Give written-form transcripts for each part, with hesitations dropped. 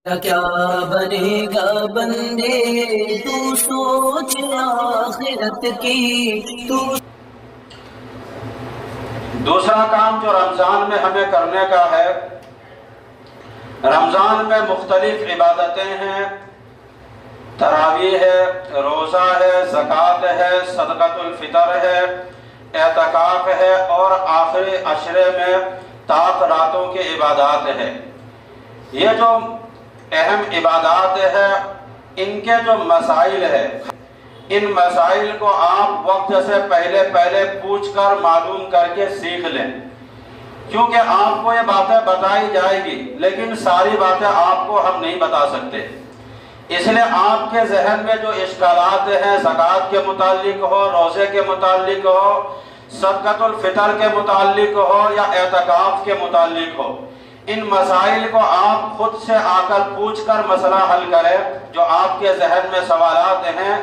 کیا بنے گا بندے تو سوچ آخرت کی تو۔ دوسرا کام جو رمضان میں ہمیں کرنے کا ہے، رمضان میں مختلف عبادتیں ہیں، تراویح ہے، روزہ ہے، زکوٰۃ ہے، صدقۃ الفطر ہے، اعتکاف ہے، اور آخری عشرے میں طاق راتوں کی عبادات ہے۔ یہ جو اہم عبادات ہے، ان کے جو مسائل ہے، ان مسائل کو آپ وقت سے پہلے پوچھ کر معلوم کر کے سیکھ لیں، کیونکہ آپ کو یہ باتیں بتائی جائے گی لیکن ساری باتیں آپ کو ہم نہیں بتا سکتے۔ اس لیے آپ کے ذہن میں جو اشکالات ہیں، زکوٰۃ کے متعلق ہو، روزے کے متعلق ہو، صدقۃ الفطر کے متعلق ہو یا اعتکاف کے متعلق ہو، ان مسائل کو آپ خود سے آ کر پوچھ کر مسئلہ حل کریں۔ جو آپ کے ذہن میں سوالات ہیں،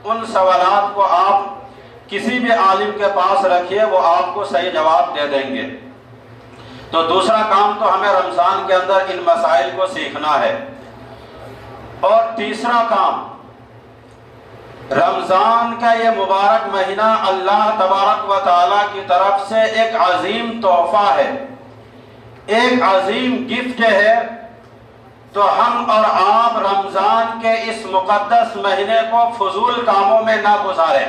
ان سوالات کو آپ کسی بھی عالم کے پاس رکھیے، وہ آپ کو صحیح جواب دے دیں گے۔ تو دوسرا کام تو ہمیں رمضان کے اندر ان مسائل کو سیکھنا ہے۔ اور تیسرا کام، رمضان کا یہ مبارک مہینہ اللہ تبارک و تعالیٰ کی طرف سے ایک عظیم تحفہ ہے، ایک عظیم گفٹ ہے۔ تو ہم اور آپ رمضان کے اس مقدس مہینے کو فضول کاموں میں نہ گزاریں۔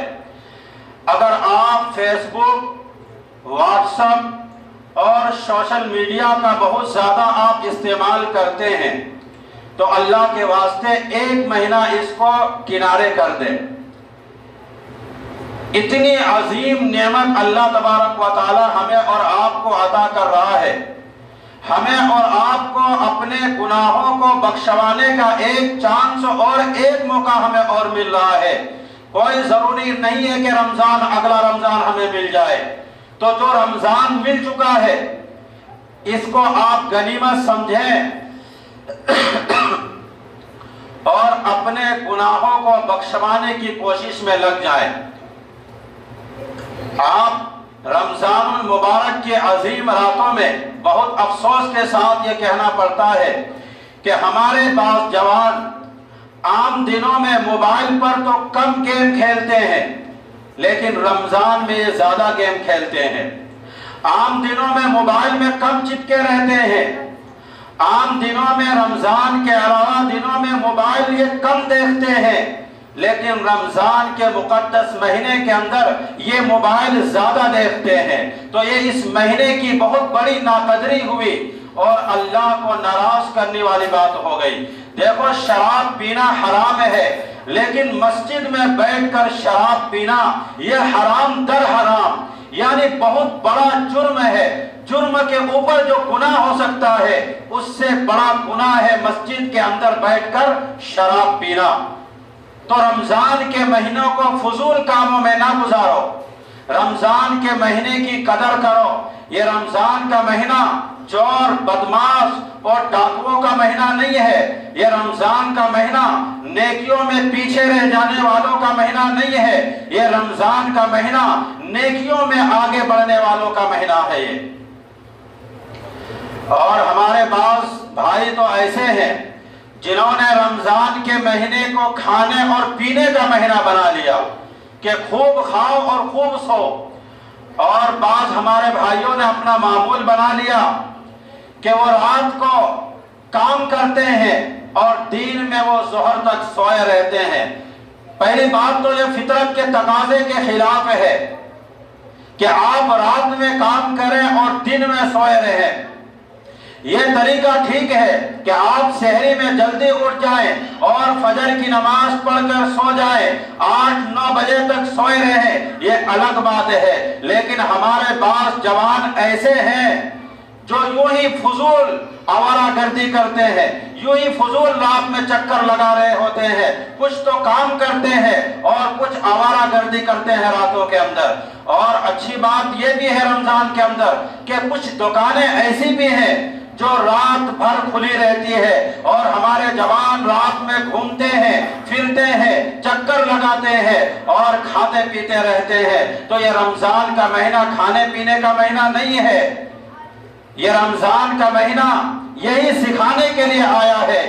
اگر آپ فیس بک، واٹس ایپ اور سوشل میڈیا کا بہت زیادہ آپ استعمال کرتے ہیں تو اللہ کے واسطے ایک مہینہ اس کو کنارے کر دیں۔ اتنی عظیم نعمت اللہ تبارک و تعالی ہمیں اور آپ کو عطا کر رہا ہے۔ ہمیں اور آپ کو اپنے گناہوں کو بخشوانے کا ایک چانس اور ایک موقع ہمیں اور مل رہا ہے۔ کوئی ضروری نہیں ہے کہ اگلا رمضان ہمیں مل جائے۔ تو جو رمضان مل چکا ہے اس کو آپ غنیمت سمجھیں اور اپنے گناہوں کو بخشوانے کی کوشش میں لگ جائیں۔ آپ رمضان المبارک کی عظیم راتوں میں بہت افسوس کے ساتھ یہ کہنا پڑتا ہے کہ ہمارے بعض جوان عام دنوں میں موبائل پر تو کم گیم کھیلتے ہیں لیکن رمضان میں یہ زیادہ گیم کھیلتے ہیں۔ عام دنوں میں موبائل میں کم چپکے رہتے ہیں، عام دنوں میں رمضان کے علاوہ دنوں میں موبائل یہ کم دیکھتے ہیں، لیکن رمضان کے مقدس مہینے کے اندر یہ موبائل زیادہ دیکھتے ہیں۔ تو یہ اس مہینے کی بہت بڑی ناقدری ہوئی اور اللہ کو ناراض کرنے والی بات ہو گئی۔ دیکھو، شراب پینا حرام ہے لیکن مسجد میں بیٹھ کر شراب پینا یہ حرام در حرام، یعنی بہت بڑا جرم ہے۔ جرم کے اوپر جو گناہ ہو سکتا ہے اس سے بڑا گناہ ہے مسجد کے اندر بیٹھ کر شراب پینا۔ تو رمضان کے مہینوں کو فضول کاموں میں نہ گزارو، رمضان کے مہینے کی قدر کرو۔ یہ رمضان کا مہینہ چور، بدماش اور ڈاکوؤں کا مہینہ نہیں ہے۔ یہ رمضان کا مہینہ نیکیوں میں پیچھے رہ جانے والوں کا مہینہ نہیں ہے۔ یہ رمضان کا مہینہ نیکیوں میں آگے بڑھنے والوں کا مہینہ ہے یہ۔ اور ہمارے بعض بھائی تو ایسے ہیں جنہوں نے رمضان کے مہینے کو کھانے اور پینے کا مہینہ بنا لیا کہ خوب کھاؤ اور خوب سو۔ اور بعض ہمارے بھائیوں نے اپنا معمول بنا لیا کہ وہ رات کو کام کرتے ہیں اور دن میں وہ ظہر تک سوئے رہتے ہیں۔ پہلی بات تو یہ فطرت کے تقاضے کے خلاف ہے کہ آپ رات میں کام کریں اور دن میں سوئے رہیں۔ یہ طریقہ ٹھیک ہے کہ آپ سحری میں جلدی اٹھ جائیں اور فجر کی نماز پڑھ کر سو جائیں، 8-9 بجے تک سوئے رہیں، یہ الگ بات ہے۔ لیکن ہمارے بعض جوان ایسے ہیں جو یوں ہی فضول آوارہ گردی کرتے ہیں، یوں ہی فضول رات میں چکر لگا رہے ہوتے ہیں، کچھ تو کام کرتے ہیں اور کچھ آوارہ گردی کرتے ہیں راتوں کے اندر۔ اور اچھی بات یہ بھی ہے رمضان کے اندر کہ کچھ دکانیں ایسی بھی ہیں جو رات بھر کھلی رہتی ہے اور ہمارے جوان رات میں گھومتے ہیں، پھرتے ہیں، چکر لگاتے ہیں اور کھاتے پیتے رہتے ہیں۔ تو یہ رمضان کا مہینہ کھانے پینے کا مہینہ نہیں ہے۔ یہ رمضان کا مہینہ یہی سکھانے کے لیے آیا ہے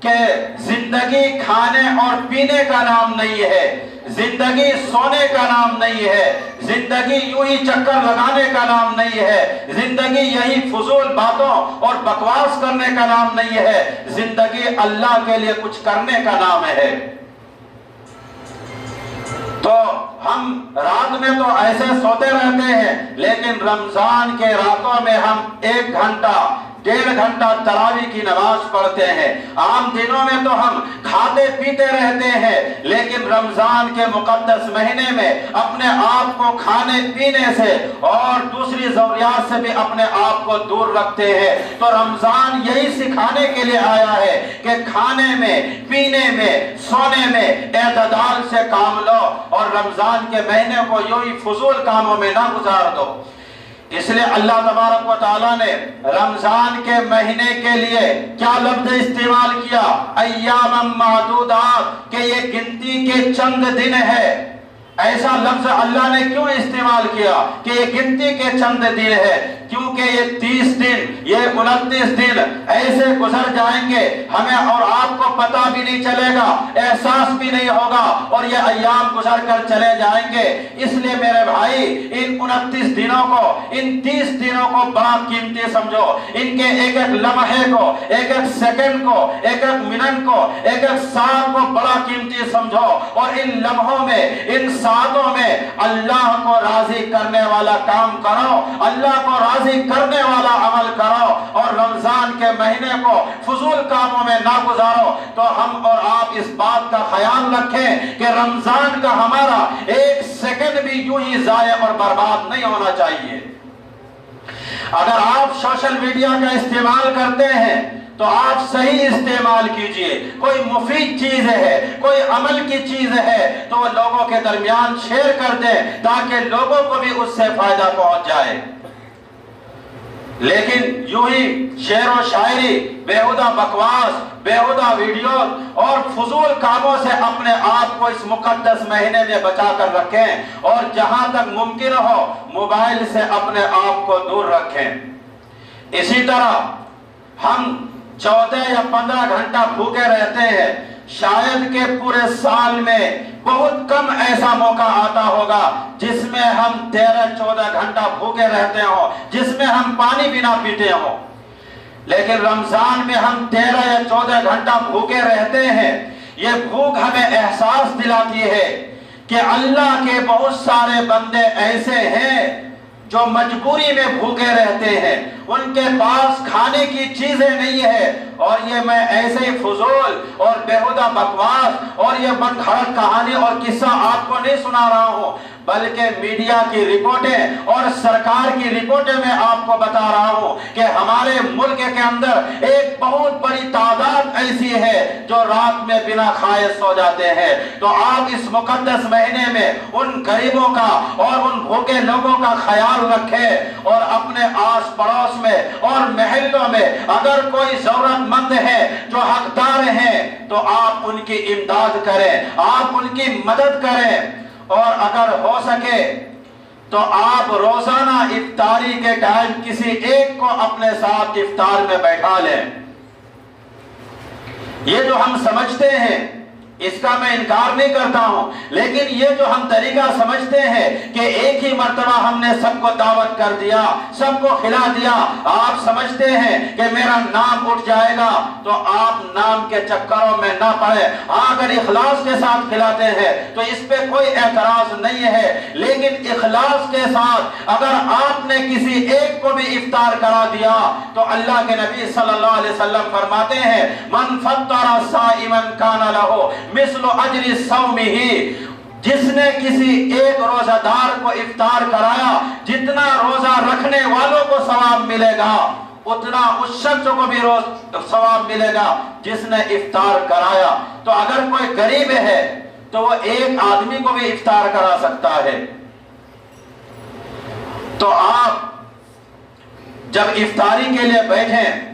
کہ زندگی کھانے اور پینے کا نام نہیں ہے، زندگی سونے کا نام نہیں ہے، زندگی یوں ہی چکر لگانے کا نام نہیں ہے، زندگی یہی فضول باتوں اور بکواس کرنے کا نام نہیں ہے، زندگی اللہ کے لیے کچھ کرنے کا نام ہے۔ تو ہم رات میں تو ایسے سوتے رہتے ہیں، لیکن رمضان کے راتوں میں ہم 1 گھنٹہ 1.5 گھنٹہ تراویح کی نماز پڑھتے ہیں۔ عام دنوں میں تو ہم کھاتے پیتے رہتے ہیں، لیکن رمضان کے مقدس مہینے میں اپنے آپ کو کھانے پینے سے اور دوسری ضروریات سے بھی اپنے آپ کو دور رکھتے ہیں۔ تو رمضان یہی سکھانے کے لیے آیا ہے کہ کھانے میں، پینے میں، سونے میں اعتدال سے کام لو، اور رمضان کے مہینے کو یوں ہی فضول کاموں میں نہ گزار دو۔ اس لیے اللہ تبارک و تعالیٰ نے رمضان کے مہینے کے لیے کیا لفظ استعمال کیا؟ ایام معدودات، کہ یہ گنتی کے چند دن ہے۔ ایسا لفظ اللہ نے کیوں استعمال کیا کہ یہ گنتی کے چند دن ہے؟ کیونکہ یہ 30 دن، یہ 29 دن ایسے گزر جائیں گے، ہمیں اور آپ کو پتہ بھی نہیں چلے گا، احساس بھی نہیں ہوگا، اور یہ ایام گزر کر چلے جائیں گے۔ اس لیے میرے بھائی، ان 29 دنوں کو، ان 30 دنوں کو بڑا قیمتی سمجھو، ان کے ایک ایک لمحے کو، ایک ایک سیکنڈ کو، ایک ایک منٹ کو، ایک ایک سال کو بڑا قیمتی سمجھو، اور ان لمحوں میں، ان ساتوں میں اللہ کو راضی کرنے والا کام کرو، اللہ کو راضی کرنے والا عمل کرو، اور رمضان کے مہینے کو فضول کاموں میں نہ گزارو۔ تو ہم اور آپ اس بات کا خیال رکھیں کہ رمضان کا ہمارا 1 سیکنڈ بھی یوں ہی ضائع اور برباد نہیں ہونا چاہیے۔ اگر آپ سوشل میڈیا کا استعمال کرتے ہیں تو آپ صحیح استعمال کیجئے، کوئی مفید چیز ہے، کوئی عمل کی چیز ہے تو وہ لوگوں کے درمیان شیئر کر دیں تاکہ لوگوں کو بھی اس سے فائدہ پہنچ جائے۔ لیکن یوں ہی شعر و شاعری، بیہودہ بکواس، بیہودہ ویڈیو اور فضول کاموں سے اپنے آپ کو اس مقدس مہینے میں بچا کر رکھیں، اور جہاں تک ممکن ہو موبائل سے اپنے آپ کو دور رکھیں۔ اسی طرح ہم 14 یا 15 گھنٹہ بھوکے رہتے ہیں، شاید کہ پورے سال میں بہت کم ایسا موقع آتا ہوگا جس میں ہم 13-14 گھنٹہ بھوکے رہتے ہوں، جس میں ہم پانی بھی نہ پیتے ہوں، لیکن رمضان میں ہم 13 یا 14 گھنٹہ بھوکے رہتے ہیں۔ یہ بھوک ہمیں احساس دلاتی ہے کہ اللہ کے بہت سارے بندے ایسے ہیں جو مجبوری میں بھوکے رہتے ہیں، ان کے پاس کھانے کی چیزیں نہیں ہے، اور یہ میں ایسے ہی فضول اور بیہودہ بکواس اور یہ من گھڑت کہانی اور قصہ آپ کو نہیں سنا رہا ہوں، بلکہ میڈیا کی رپورٹیں اور سرکار کی رپورٹیں میں آپ کو بتا رہا ہوں کہ ہمارے ملک کے اندر ایک بہت بڑی تعداد ایسی ہے جو رات میں بنا کھائے سو جاتے ہیں۔ تو آپ اس مقدس مہینے میں ان غریبوں کا اور ان بھوکے لوگوں کا خیال رکھیں، اور اپنے آس پڑوس میں اور محلوں میں اگر کوئی ضرورت مند ہے جو حقدار ہیں تو آپ ان کی امداد کریں، آپ ان کی مدد کریں، اور اگر ہو سکے تو آپ روزانہ افطاری کے ٹائم کسی ایک کو اپنے ساتھ افطار میں بیٹھا لیں۔ یہ جو ہم سمجھتے ہیں اس کا میں انکار نہیں کرتا ہوں، لیکن یہ جو ہم طریقہ سمجھتے ہیں کہ ایک ہی مرتبہ ہم نے سب کو دعوت کر دیا، سب کو کھلا دیا، آپ سمجھتے ہیں کہ میرا نام اٹھ جائے گا، تو آپ نام کے چکروں میں نہ پڑے۔ اگر اخلاص کے ساتھ کھلاتے ہیں تو اس پہ کوئی اعتراض نہیں ہے، لیکن اخلاص کے ساتھ اگر آپ نے کسی ایک کو بھی افطار کرا دیا تو اللہ کے نبی صلی اللہ علیہ وسلم فرماتے ہیں من فطر صائما کان لہ مثل اجر صومہ، جس نے کسی ایک روزہ دار کو افطار کرایا جتنا روزہ رکھنے والوں کو ثواب ملے گا اتنا اس شخص کو بھی ثواب ملے گا جس نے افطار کرایا۔ تو اگر کوئی غریب ہے تو وہ ایک آدمی کو بھی افطار کرا سکتا ہے۔ تو آپ جب افطاری کے لیے بیٹھیں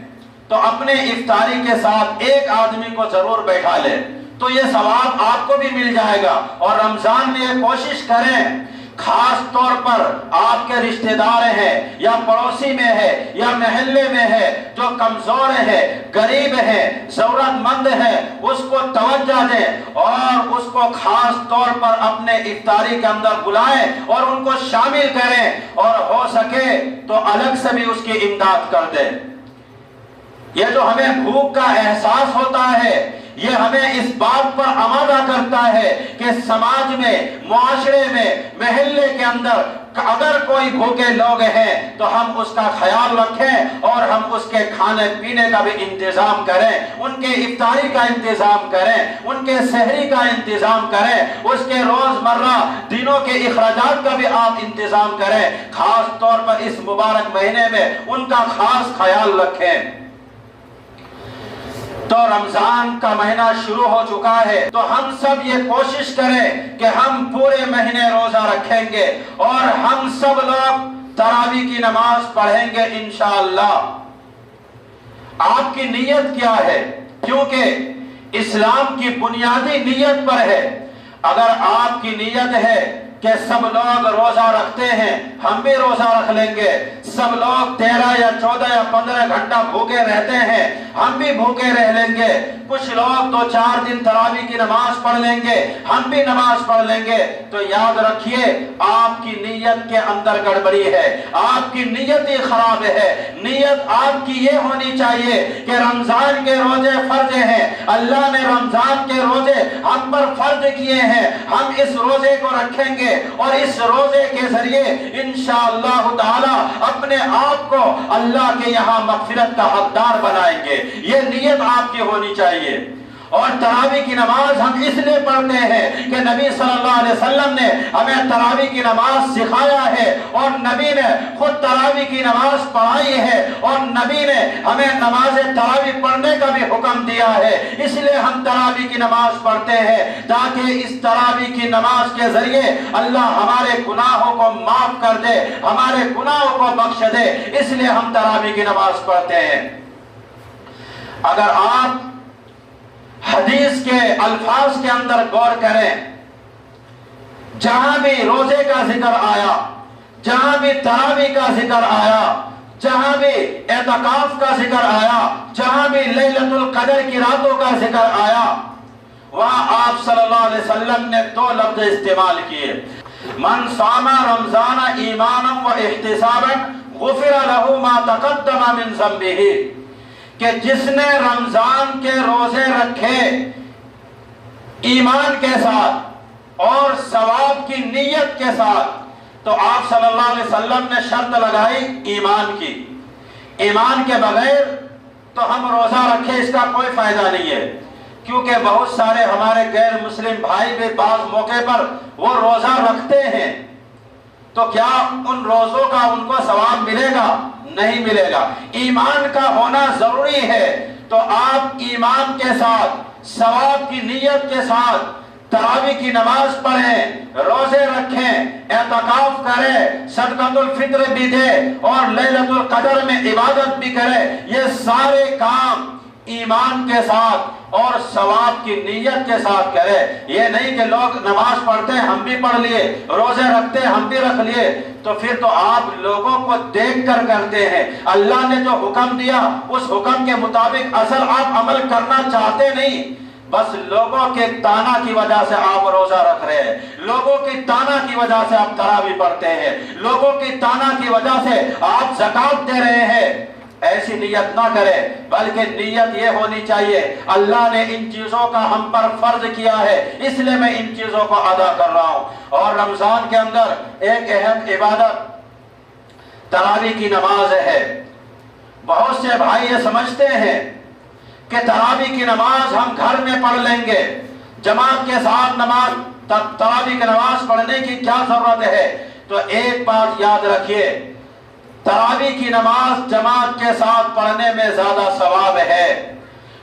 تو اپنے افطاری کے ساتھ ایک آدمی کو ضرور بیٹھا لیں، تو یہ ثواب آپ کو بھی مل جائے گا۔ اور رمضان میں یہ کوشش کریں خاص طور پر آپ کے رشتہ دار ہیں یا پڑوسی میں ہے یا محلے میں ہے جو کمزور ہے، غریب ہے، ضرورت مند ہے، اس کو توجہ دیں اور اس کو خاص طور پر اپنے افطاری کے اندر بلائیں اور ان کو شامل کریں، اور ہو سکے تو الگ سے بھی اس کی امداد کر دیں۔ یہ جو ہمیں بھوک کا احساس ہوتا ہے، یہ ہمیں اس بات پر آمادہ کرتا ہے کہ سماج میں، معاشرے میں، محلے کے اندر اگر کوئی بھوکے لوگ ہیں تو ہم اس کا خیال رکھیں اور ہم اس کے کھانے پینے کا بھی انتظام کریں، ان کے افطاری کا انتظام کریں، ان کے سحری کا انتظام کریں، اس کے روزمرہ دنوں کے اخراجات کا بھی آپ انتظام کریں، خاص طور پر اس مبارک مہینے میں ان کا خاص خیال رکھیں۔ تو رمضان کا مہینہ شروع ہو چکا ہے، تو ہم سب یہ کوشش کریں کہ ہم پورے مہینے روزہ رکھیں گے اور ہم سب لوگ تراویح کی نماز پڑھیں گے انشاءاللہ۔ آپ کی نیت کیا ہے؟ کیونکہ اسلام کی بنیادی نیت پر ہے۔ اگر آپ کی نیت ہے کہ سب لوگ روزہ رکھتے ہیں، ہم بھی روزہ رکھ لیں گے، سب لوگ 13 یا 14 یا 15 گھنٹہ بھوکے رہتے ہیں، ہم بھی بھوکے رہ لیں گے، کچھ لوگ 2-4 دن تراویح کی نماز پڑھ لیں گے، ہم بھی نماز پڑھ لیں گے، تو یاد رکھیے آپ کی نیت کے اندر گڑبڑی ہے، آپ کی نیت ہی خراب ہے۔ نیت آپ کی یہ ہونی چاہیے کہ رمضان کے روزے فرض ہیں، اللہ نے رمضان کے روزے ہم پر فرض کیے ہیں، ہم اس روزے کو رکھیں گے اور اس روزے کے ذریعے انشاءاللہ تعالی اپنے آپ کو اللہ کے یہاں مغفرت کا حقدار بنائیں گے۔ یہ نیت آپ کی ہونی چاہیے۔ اور تراویح کی نماز ہم اس لیے پڑھتے ہیں کہ نبی صلی اللہ علیہ وسلم نے ہمیں تراویح کی نماز سکھایا ہے اور نبی نے خود تراویح کی نماز پڑھائی ہے اور نبی نے ہمیں نماز تراویح پڑھنے کا بھی حکم دیا ہے۔ اس لیے ہم تراویح کی نماز پڑھتے ہیں تاکہ اس تراویح کی نماز کے ذریعے اللہ ہمارے گناہوں کو معاف کر دے، ہمارے گناہوں کو بخش دے، اس لیے ہم تراویح کی نماز پڑھتے ہیں۔ اگر آپ حدیث کے الفاظ کے اندر غور کریں، جہاں بھی روزے کا ذکر آیا، جہاں بھی تراویح کا ذکر آیا، جہاں بھی اعتکاف کا ذکر آیا، جہاں بھی لیلۃ القدر کی راتوں کا ذکر آیا، وہاں آپ صلی اللہ علیہ وسلم نے 2 لفظ استعمال کیے، من صام رمضان ایمانا و احتسابا غفر له ما تقدم من ذنبه، کہ جس نے رمضان کے روزے رکھے ایمان کے ساتھ اور ثواب کی نیت کے ساتھ، تو آپ صلی اللہ علیہ وسلم نے شرط لگائی ایمان کی۔ ایمان کے بغیر تو ہم روزہ رکھے اس کا کوئی فائدہ نہیں ہے، کیونکہ بہت سارے ہمارے غیر مسلم بھائی بھی بعض موقع پر وہ روزہ رکھتے ہیں، تو کیا ان روزوں کا ان کو ثواب ملے گا؟ نہیں ملے گا۔ ایمان کا ہونا ضروری ہے، تو آپ ایمان کے ساتھ، ثواب کی نیت کے ساتھ تراویح کی نماز پڑھیں، روزے رکھیں، اعتکاف کریں، صدقۃ الفطر بھی دیں اور لیلۃ القدر میں عبادت بھی کریں، یہ سارے کام ایمان کے ساتھ اور ثواب کی نیت کے ساتھ کرے۔ یہ نہیں کہ لوگ نماز پڑھتے ہیں ہم بھی پڑھ لیے، روزے رکھتے ہیں ہم بھی رکھ لیے، تو پھر تو آپ لوگوں کو دیکھ کر کرتے ہیں۔ اللہ نے جو حکم دیا اس حکم کے مطابق اصل آپ عمل کرنا چاہتے نہیں، بس لوگوں کے تانا کی وجہ سے آپ روزہ رکھ رہے ہیں، لوگوں کی تانا کی وجہ سے آپ تراویح پڑھتے ہیں، لوگوں کی تانا کی وجہ سے آپ زکوٰۃ دے رہے ہیں۔ ایسی نیت نہ کرے، بلکہ نیت یہ ہونی چاہیے اللہ نے ان چیزوں کا ہم پر فرض کیا ہے، اس لیے میں ان چیزوں کو ادا کر رہا ہوں۔ اور رمضان کے اندر ایک اہم عبادت تراویح کی نماز ہے۔ بہت سے بھائی یہ سمجھتے ہیں کہ تراویح کی نماز ہم گھر میں پڑھ لیں گے، جماعت کے ساتھ تراویح کی نماز پڑھنے کی کیا ضرورت ہے؟ تو ایک بات یاد رکھیے، تراویح کی نماز جماعت کے ساتھ پڑھنے میں زیادہ ثواب ہے۔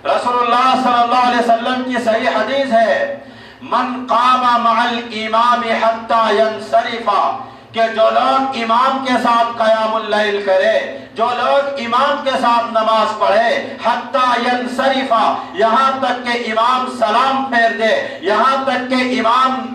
رسول اللہ صلی اللہ علیہ وسلم کی صحیح حدیث ہے، من قام مع الامام حتی ینصرف، کہ جو لوگ امام کے ساتھ قیام اللیل کرے، جو لوگ امام کے ساتھ نماز پڑھے، حتی ینصرف، یہاں تک کہ امام سلام پھیر دے، یہاں تک کہ امام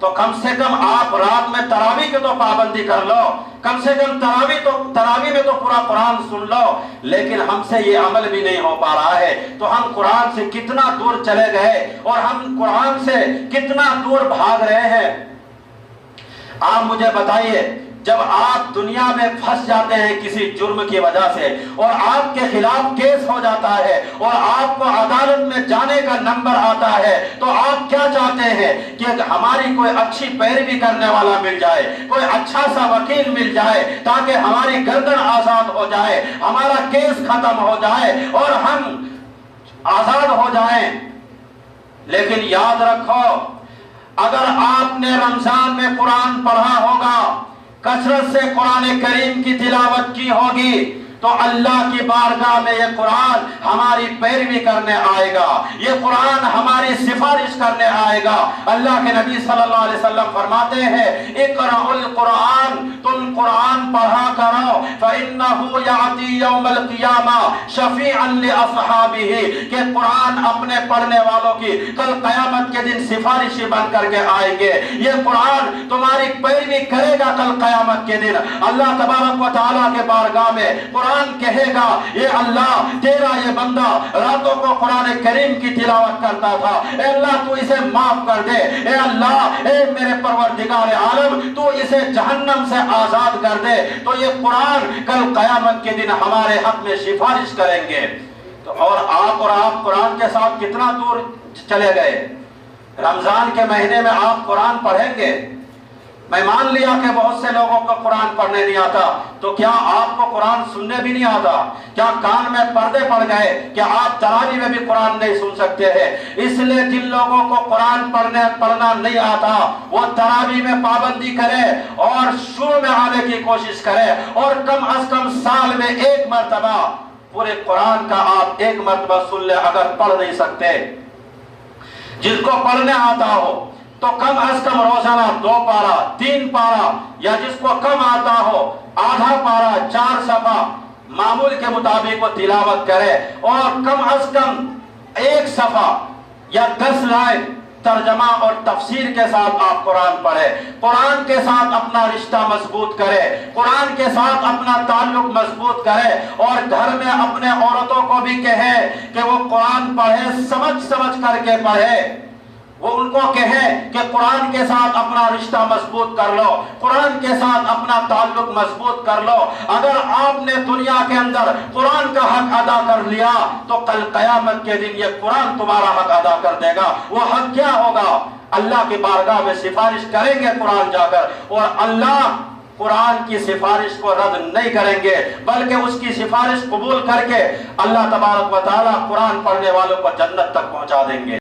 تو کم سے کم آپ رات میں تراویح کی تو پابندی کر لو، کم سے کم تراویح میں تو پورا قرآن سن لو، لیکن ہم سے یہ عمل بھی نہیں ہو پا رہا ہے۔ تو ہم قرآن سے کتنا دور چلے گئے اور ہم قرآن سے کتنا دور بھاگ رہے ہیں۔ آپ مجھے بتائیے، جب آپ دنیا میں پھنس جاتے ہیں کسی جرم کی وجہ سے اور آپ کے خلاف کیس ہو جاتا ہے اور آپ کو عدالت میں جانے کا نمبر آتا ہے، تو آپ کیا چاہتے ہیں کہ ہماری کوئی اچھی پیروی کرنے والا مل جائے، کوئی اچھا سا وکیل مل جائے تاکہ ہماری گردن آزاد ہو جائے، ہمارا کیس ختم ہو جائے اور ہم آزاد ہو جائیں۔ لیکن یاد رکھو، اگر آپ نے رمضان میں قرآن پڑھا ہوگا، کثرت سے قرآن کریم کی تلاوت کی ہوگی، تو اللہ کی بارگاہ میں یہ قرآن ہماری پیروی کرنے آئے گا، یہ قرآن ہماری سفارش کرنے آئے گا۔ اللہ کے نبی صلی اللہ علیہ وسلم فرماتے ہیں، اقرأوا القرآن، تم قرآن پڑھا کرو، فإنه يأتي يوم القيامة شفيعا لأصحابه، کہ قرآن اپنے پڑھنے والوں کی کل قیامت کے دن سفارشی بن کر کے آئیں گے۔ یہ قرآن تمہاری پیروی کرے گا کل قیامت کے دن۔ اللہ تبارک و تعالیٰ کے بارگاہ میں قرآن کہے گا، یہ اللہ تیرا یہ بندہ راتوں کو قرآن کریم کی تلاوت کرتا تھا، اے اللہ تو اسے معاف کر دے، اے اللہ، اے میرے پروردگار عالم تو اسے جہنم سے آزاد کر دے۔ تو یہ قرآن کل قیامت کے دن ہمارے حق میں سفارش کریں گے۔ تو اور آپ قرآن کے ساتھ کتنا دور چلے گئے۔ رمضان کے مہینے میں آپ قرآن پڑھیں گے۔ میں مان لیا کہ بہت سے لوگوں کو قرآن پڑھنے نہیں آتا، تو کیا آپ کو قرآن سننے بھی نہیں آتا؟ کیا کان میں پردے پڑ گئے؟ کیا آپ تراویح میں بھی قرآن نہیں سن سکتے ہیں؟ اس لیے جن لوگوں کو قرآن پڑھنا نہیں آتا وہ تراویح میں پابندی کرے اور شروع میں آنے کی کوشش کرے، اور کم از کم سال میں ایک مرتبہ پورے قرآن کا آپ ایک مرتبہ سن لیں۔ اگر پڑھ نہیں سکتے، جس کو پڑھنے آتا ہو تو کم از کم روزانہ 2 پارہ 3 پارہ، یا جس کو کم آتا ہو آدھا پارہ 4 صفحہ معمول کے مطابق وہ تلاوت کرے، اور کم از کم 1 صفحہ یا 10 لائن ترجمہ اور تفسیر کے ساتھ آپ قرآن پڑھے، قرآن کے ساتھ اپنا رشتہ مضبوط کرے، قرآن کے ساتھ اپنا تعلق مضبوط کرے، اور گھر میں اپنے عورتوں کو بھی کہے کہ وہ قرآن پڑھے، سمجھ کر کے پڑھے۔ وہ ان کو کہیں کہ قرآن کے ساتھ اپنا رشتہ مضبوط کر لو، قرآن کے ساتھ اپنا تعلق مضبوط کر لو۔ اگر آپ نے دنیا کے اندر قرآن کا حق ادا کر لیا تو کل قیامت کے دن یہ قرآن تمہارا حق ادا کر دے گا۔ وہ حق کیا ہوگا؟ اللہ کی بارگاہ میں سفارش کریں گے قرآن جا کر، اور اللہ قرآن کی سفارش کو رد نہیں کریں گے، بلکہ اس کی سفارش قبول کر کے اللہ تبارک و تعالیٰ قرآن پڑھنے والوں کو جنت تک پہنچا دیں گے۔